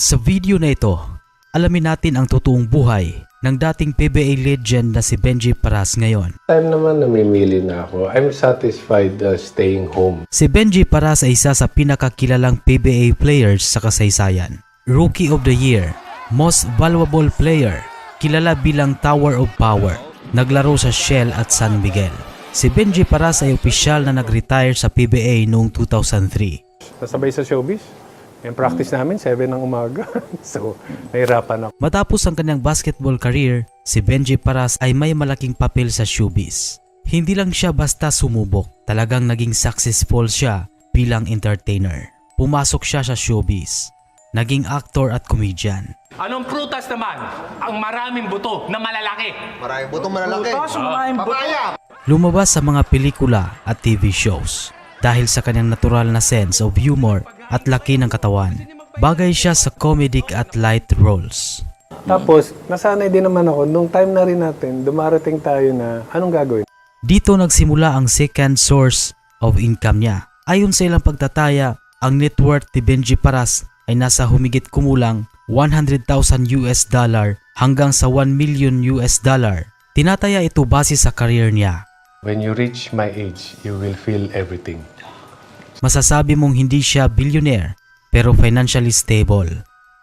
Sa video na ito, alamin natin ang totoong buhay ng dating PBA legend na si Benji Paras ngayon. Time naman namimili na ako. I'm satisfied staying home. Si Benji Paras ay isa sa pinakakilalang PBA players sa kasaysayan. Rookie of the Year, Most Valuable Player, kilala bilang Tower of Power. Naglaro sa Shell at San Miguel. Si Benji Paras ay opisyal na nag-retire sa PBA noong 2003. Nasabay sa showbiz. Yung practice namin, 7 ng umaga. So, nahirapan ako. Matapos ang kanyang basketball career, si Benji Paras ay may malaking papel sa showbiz. Hindi lang siya basta sumubok, talagang naging successful siya bilang entertainer. Pumasok siya sa showbiz, naging actor at comedian. Anong prutas naman ang maraming buto na malalaki? Maraming butong malalaki. Papaya! Lumabas sa mga pelikula at TV shows dahil sa kanyang natural na sense of humor at laki ng katawan. Bagay siya sa comedic at light roles. Tapos, nasanay din naman ako. Nung time na rin natin, dumarating tayo na anong gagawin? Dito nagsimula ang second source of income niya. Ayon sa ilang pagtataya, ang net worth ni Benji Paras ay nasa humigit kumulang $100,000 hanggang sa $1 million. Tinataya ito base sa career niya. When you reach my age, you will feel everything. Masasabi mong hindi siya billionaire pero financially stable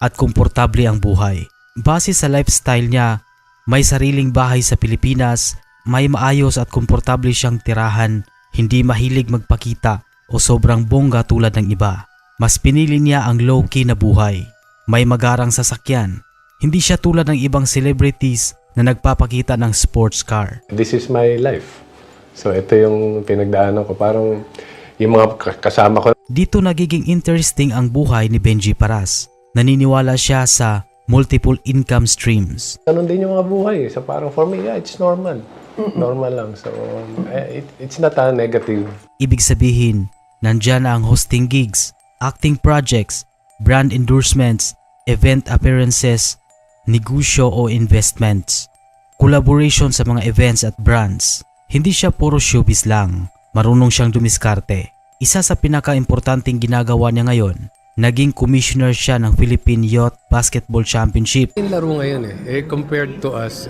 at komportable ang buhay. Base sa lifestyle niya, may sariling bahay sa Pilipinas, may maayos at komportable siyang tirahan, hindi mahilig magpakita o sobrang bongga tulad ng iba. Mas pinili niya ang low-key na buhay. May magarang sasakyan. Hindi siya tulad ng ibang celebrities na nagpapakita ng sports car. This is my life. So, ito yung pinagdaanan ko. Parang yung mga kasama ko. Dito nagiging interesting ang buhay ni Benji Paras. Naniniwala siya sa multiple income streams. Ganun din yung mga buhay. So, parang for me, yeah, it's normal. Normal lang. So, it's not a negative. Ibig sabihin, nandyan na ang hosting gigs, acting projects, brand endorsements, event appearances, negosyo o investments, collaboration sa mga events at brands. Hindi siya puro showbiz lang, marunong siyang dumiskarte. Isa sa pinaka-importanting ginagawa niya ngayon, naging commissioner siya ng Philippine Youth Basketball Championship. Yung laro ngayon compared to us,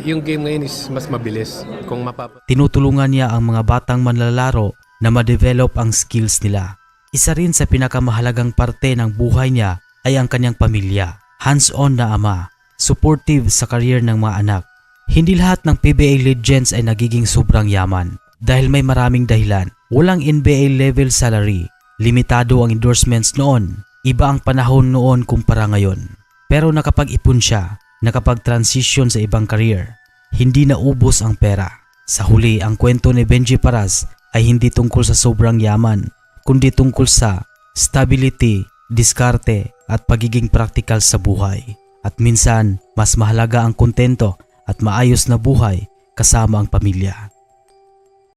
yung game ngayon is mas mabilis. Kung Tinutulungan niya ang mga batang manlalaro na ma-develop ang skills nila. Isa rin sa pinakamahalagang parte ng buhay niya ay ang kanyang pamilya. Hands-on na ama, supportive sa career ng mga anak. Hindi lahat ng PBA legends ay nagiging sobrang yaman dahil may maraming dahilan. Walang NBA level salary, limitado ang endorsements noon, iba ang panahon noon kumpara ngayon. Pero nakapag-ipon siya, nakapag-transition sa ibang career, hindi naubos ang pera. Sa huli, ang kwento ni Benji Paras ay hindi tungkol sa sobrang yaman, kundi tungkol sa stability, diskarte at pagiging practical sa buhay. At minsan, mas mahalaga ang kontento at maayos na buhay kasama ang pamilya.